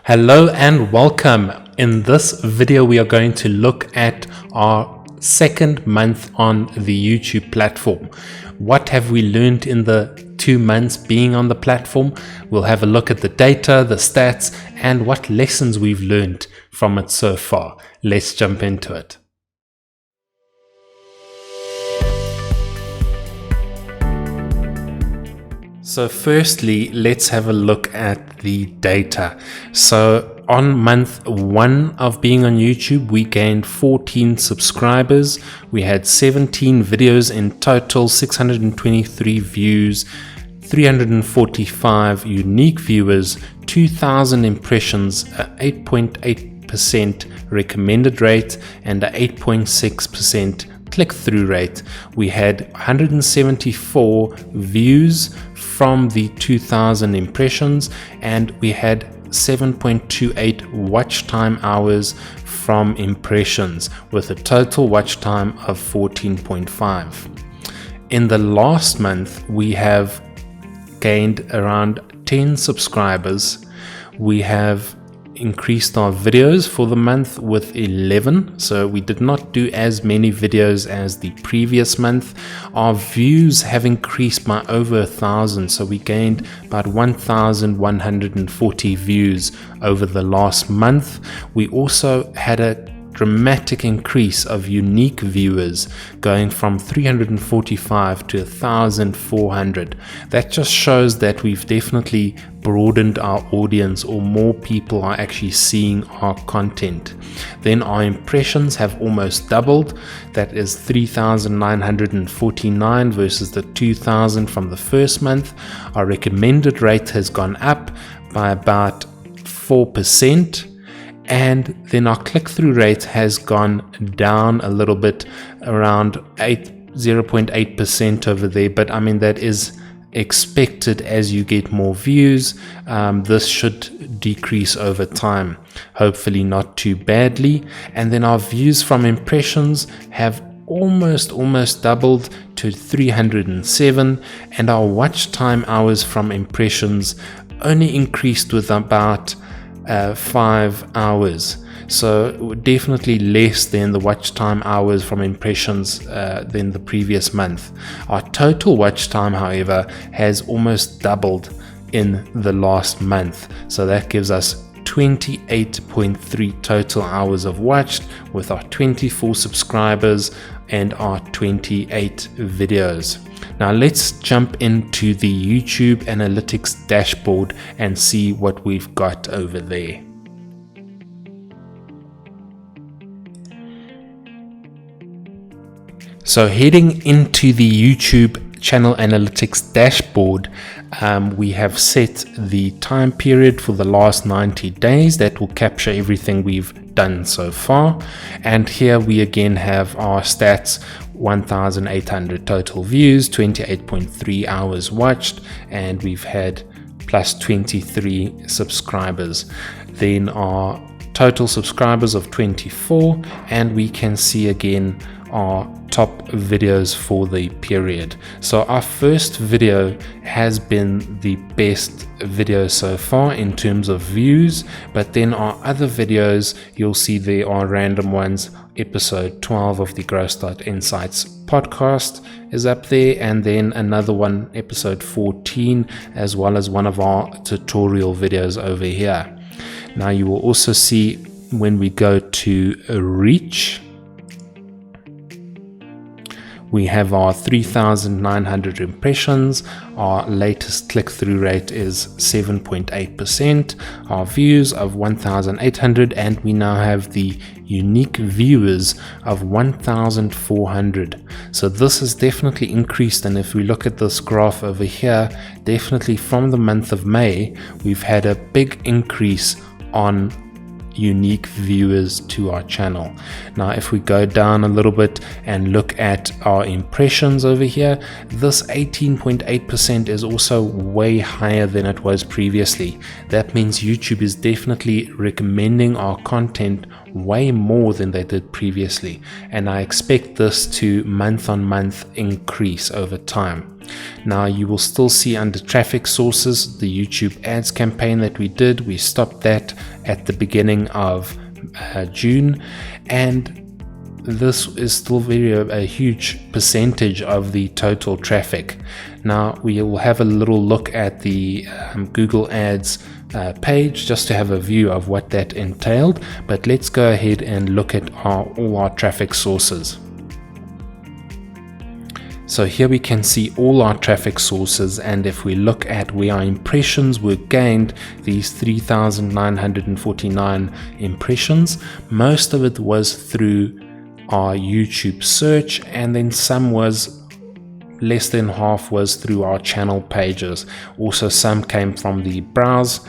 Hello and welcome. In this video we are going to look at our second month on the YouTube platform. What have we learned in the 2 months being on the platform? We'll have a look at the data, the stats, and what lessons we've learned from it so far. Let's jump into it. So firstly, let's have a look at the data. So on month 1 of being on YouTube, we gained 14 subscribers. We had 17 videos in total, 623 views, 345 unique viewers, 2,000 impressions, 8.8% recommended rate, and an 8.6% click-through rate. We had 174 views from the 2,000 impressions, and we had 7.28 watch time hours from impressions, with a total watch time of 14.5. In the last month, we have gained around 10 subscribers. We have increased our videos for the month with 11, so we did not do as many videos as the previous month. Our views have increased by over 1,000, so we gained about 1,140 views over the last month. We also had a dramatic increase of unique viewers, going from 345 to 1,400. That just shows that we've definitely broadened our audience, or more people are actually seeing our content. Then our impressions have almost doubled. That is 3,949 versus the 2,000 from the first month. Our recommended rate has gone up by about 4%. And then our click-through rate has gone down a little bit, around 0.8% over there, but I mean that is expected. As you get more views, this should decrease over time, hopefully not too badly. And then our views from impressions have almost doubled to 307, and our watch time hours from impressions only increased with about 5 hours, so definitely less than the watch time hours from impressions than the previous month. Our total watch time, however, has almost doubled in the last month, so that gives us 28.3 total hours of watched, with our 24 subscribers and our 28 videos. Now let's jump into the YouTube Analytics dashboard and see what we've got over there. So heading into the YouTube Channel Analytics dashboard, we have set the time period for the last 90 days. That will capture everything we've done so far. And here we again have our stats: 1,800 total views, 28.3 hours watched, and we've had plus 23 subscribers. Then our total subscribers of 24, and we can see again our top videos for the period. So our first video has been the best video so far in terms of views, but then our other videos, you'll see there are random ones. Episode 12 of the GrowthStart Insights podcast is up there, and then another one, episode 14, as well as one of our tutorial videos over here. Now you will also see when we go to reach, we have our 3,900 impressions. Our latest click-through rate is 7.8%. Our views of 1,800, and we now have the unique viewers of 1,400. So this has definitely increased, and if we look at this graph over here, definitely from the month of May, we've had a big increase on unique viewers to our channel. Now if we go down a little bit and look at our impressions over here, this 18.8% is also way higher than it was previously. That means YouTube is definitely recommending our content way more than they did previously, and I expect this to month on month increase over time. Now you will still see under traffic sources the YouTube ads campaign that we did. We stopped that at the beginning of June, and this is still a huge percentage of the total traffic. Now we will have a little look at the Google Ads page just to have a view of what that entailed, but let's go ahead and look at all our traffic sources. So here we can see all our traffic sources, and if we look at where our impressions were gained, these 3,949 impressions, most of it was through our YouTube search, and then some was less than half was through our channel pages. Also some came from the browse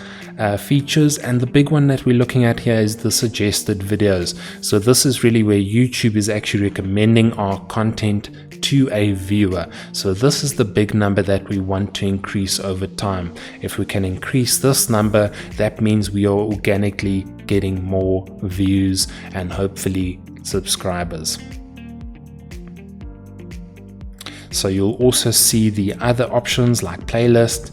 features, and the big one that we're looking at here is the suggested videos. So this is really where YouTube is actually recommending our content to a viewer. So this is the big number that we want to increase over time. If we can increase this number, that means we are organically getting more views and hopefully subscribers. So you'll also see the other options like playlist,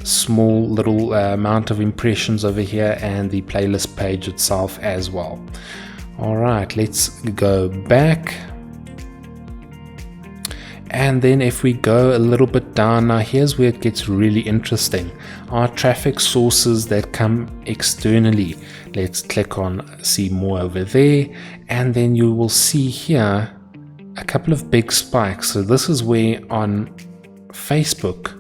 small little amount of impressions over here, and the playlist page itself as well. All right, let's go back. And then if we go a little bit down, now here's where it gets really interesting. Our traffic sources that come externally. Let's click on see more over there, and then you will see here a couple of big spikes. So this is where on Facebook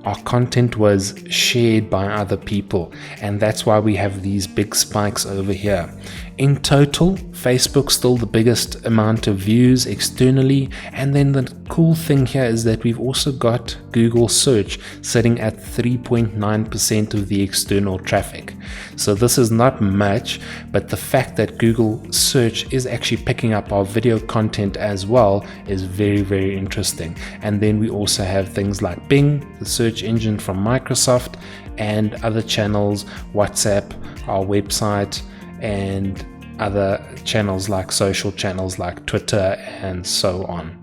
our content was shared by other people, and that's why we have these big spikes over here. In total, Facebook's still the biggest amount of views externally, and then the cool thing here is that we've also got Google search sitting at 3.9% of the external traffic. So this is not much, but the fact that Google search is actually picking up our video content as well is very, very interesting. And then we also have things like Bing, the search engine from Microsoft, and other channels, WhatsApp, our website, and other channels like social channels like Twitter and so on.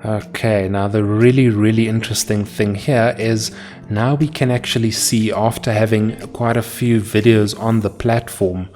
Okay, now the really interesting thing here is now we can actually see, after having quite a few videos on the platform,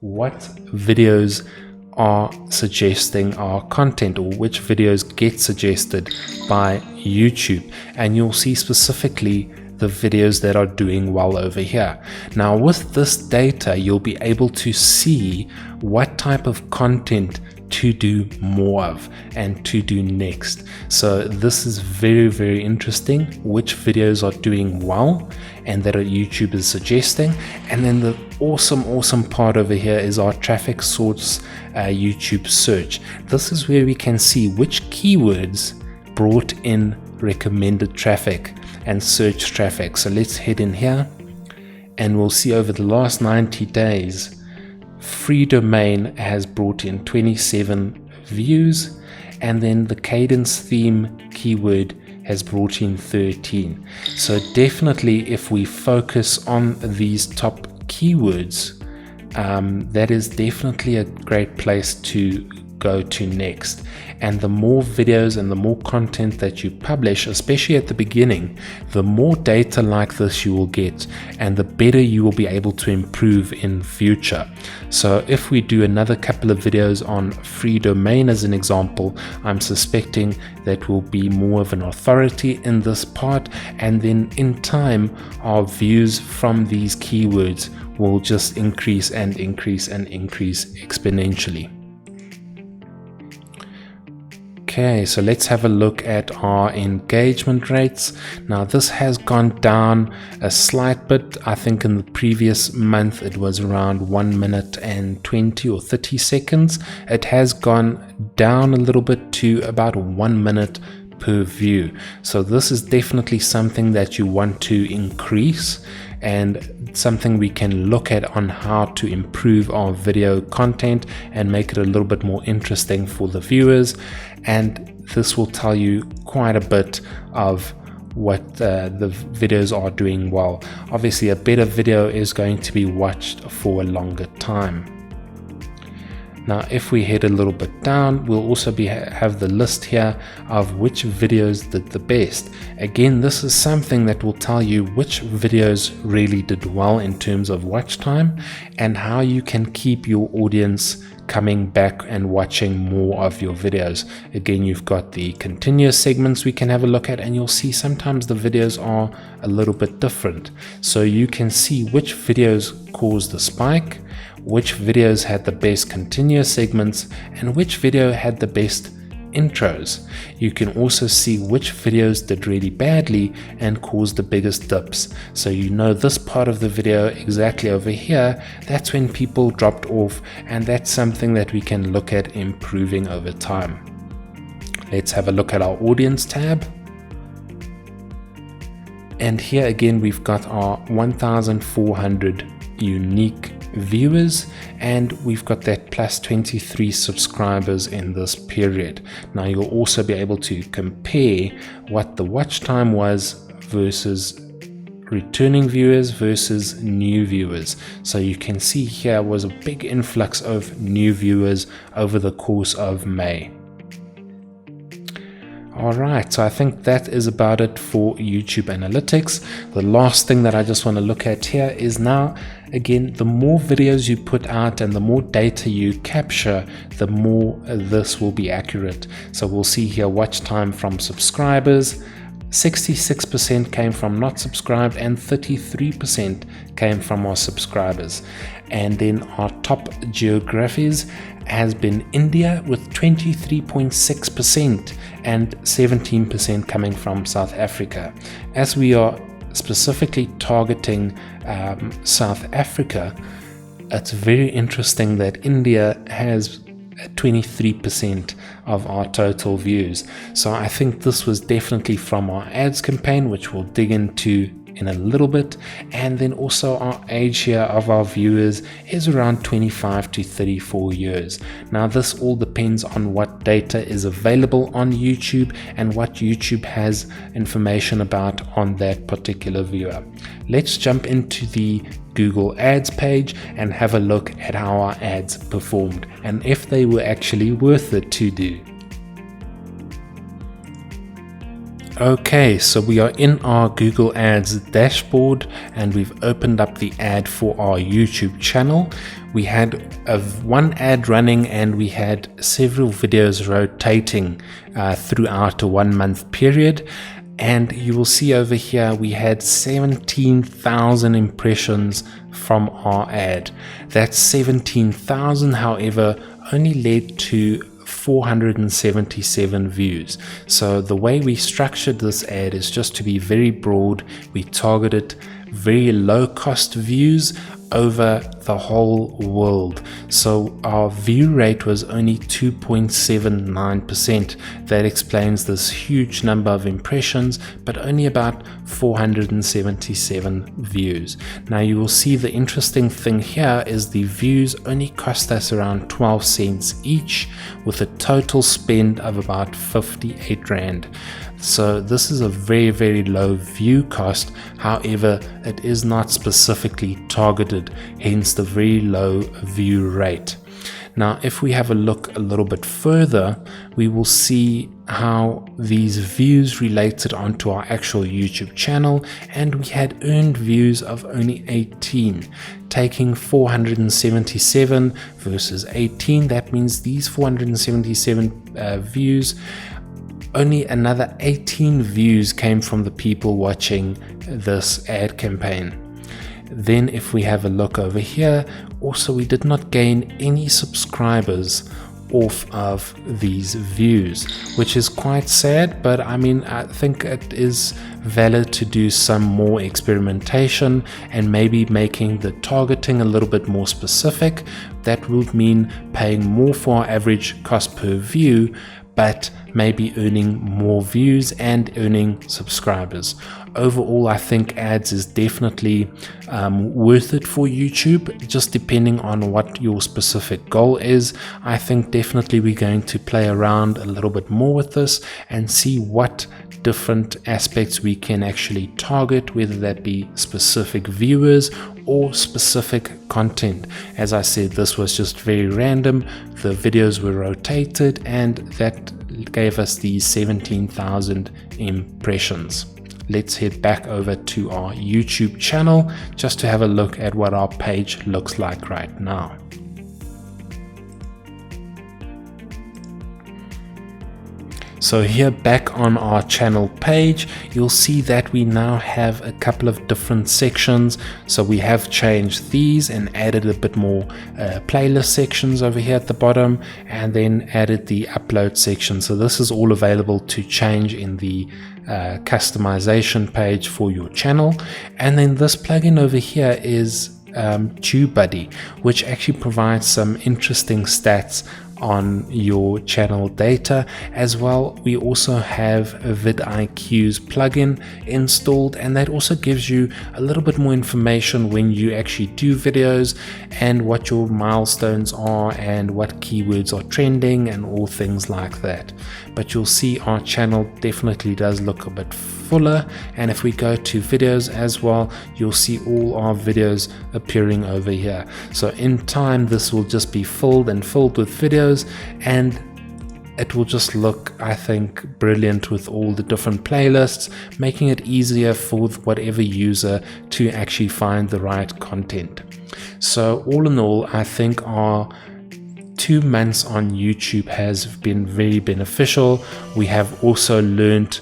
what videos are suggesting our content, or which videos get suggested by YouTube. And you'll see specifically the videos that are doing well over here. Now with this data, you'll be able to see what type of content to do more of and to do next. So this is very interesting, which videos are doing well and that YouTube is suggesting. And then the awesome part over here is our traffic source YouTube search. This is where we can see which keywords brought in recommended traffic and search traffic. So let's head in here, and we'll see over the last 90 days free domain has brought in 27 views, and then the cadence theme keyword has brought in 13. So definitely if we focus on these top keywords, that is definitely a great place to go to next. And the more videos and the more content that you publish, especially at the beginning, the more data like this you will get, and the better you will be able to improve in future. So if we do another couple of videos on free domain as an example, I'm suspecting that we'll be more of an authority in this part, and then in time our views from these keywords will just increase and increase and increase exponentially. Okay, so let's have a look at our engagement rates. Now this has gone down a slight bit. I think in the previous month it was around 1 minute and 20 or 30 seconds. It has gone down a little bit to about 1 minute per view. So this is definitely something that you want to increase, and something we can look at on how to improve our video content and make it a little bit more interesting for the viewers. And this will tell you quite a bit of what the videos are doing well. Obviously a better video is going to be watched for a longer time. Now if we head a little bit down, we'll also have the list here of which videos did the best. Again, this is something that will tell you which videos really did well in terms of watch time and how you can keep your audience coming back and watching more of your videos. Again, you've got the continuous segments we can have a look at, and you'll see sometimes the videos are a little bit different. So you can see which videos caused the spike, which videos had the best continuous segments, and which video had the best intros. You can also see which videos did really badly and caused the biggest dips. So you know this part of the video exactly over here, that's when people dropped off, and that's something that we can look at improving over time. Let's have a look at our audience tab. And here again, we've got our 1,400 unique viewers, and we've got that plus 23 subscribers in this period. Now you'll also be able to compare what the watch time was versus returning viewers versus new viewers. So you can see here was a big influx of new viewers over the course of May. Alright, so I think that is about it for YouTube Analytics. The last thing that I just want to look at here is now, again, the more videos you put out and the more data you capture, the more this will be accurate. So we'll see here watch time from subscribers, 66% came from not subscribed and 33% came from our subscribers. And then our top geographies has been India with 23.6% and 17% coming from South Africa. As we are specifically targeting South Africa, it's very interesting that India has 23% of our total views. So I think this was definitely from our ads campaign, which we'll dig into in a little bit. And then also our age here of our viewers is around 25 to 34 years. Now this all depends on what data is available on YouTube and what YouTube has information about on that particular viewer. Let's jump into the Google Ads page and have a look at how our ads performed and if they were actually worth it to do. Okay, so we are in our Google Ads dashboard and we've opened up the ad for our YouTube channel. We had one ad running and we had several videos rotating throughout a 1 month period. And you will see over here we had 17,000 impressions from our ad. That 17,000, however, only led to 477 views. So the way we structured this ad is just to be very broad. We targeted very low cost views over the whole world. So our view rate was only 2.79%. That explains this huge number of impressions, but only about 477 views. Now you will see the interesting thing here is the views only cost us around 12 cents each, with a total spend of about 58 Rand. So this is a very, very low view cost. However, it is not specifically targeted, hence the very low view rate. Now, if we have a look a little bit further, we will see how these views related onto our actual YouTube channel, and we had earned views of only 18. Taking 477 versus 18, that means these 477 views, only another 18 views came from the people watching this ad campaign. Then if we have a look over here, also we did not gain any subscribers off of these views, which is quite sad, but I mean, I think it is valid to do some more experimentation and maybe making the targeting a little bit more specific. That would mean paying more for our average cost per view, but maybe earning more views and earning subscribers. overall, I think ads is definitely worth it for YouTube, just depending on what your specific goal is. I think definitely we're going to play around a little bit more with this and see what different aspects we can actually target, whether that be specific viewers or specific content. As I said, this was just very random. The videos were rotated and that gave us these 17,000 impressions. Let's head back over to our YouTube channel just to have a look at what our page looks like right now. So here back on our channel page, you'll see that we now have a couple of different sections. So we have changed these and added a bit more playlist sections over here at the bottom, and then added the upload section. So this is all available to change in the customization page for your channel. And then this plugin over here is TubeBuddy, which actually provides some interesting stats on your channel data. As well, we also have a vidIQ's plugin installed, and that also gives you a little bit more information when you actually do videos and what your milestones are and what keywords are trending and all things like that. But you'll see our channel definitely does look a bit fuller, and if we go to videos as well, you'll see all our videos appearing over here. So in time this will just be filled and filled with videos, and it will just look, I think, brilliant with all the different playlists, making it easier for whatever user to actually find the right content. So all in all, I think our 2 months on YouTube has been very beneficial. We have also learned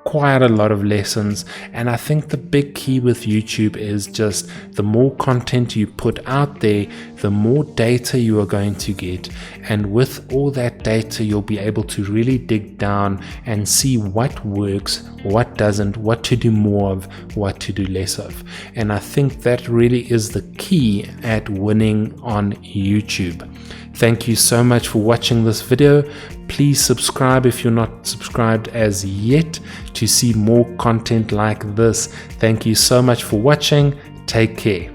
quite a lot of lessons, and I think the big key with YouTube is just the more content you put out there, the more data you are going to get, and with all that data you'll be able to really dig down and see what works, what doesn't, what to do more of, what to do less of. And I think that really is the key at winning on YouTube. Thank you so much for watching this video. Please subscribe if you're not subscribed as yet to see more content like this. Thank you so much for watching. Take care.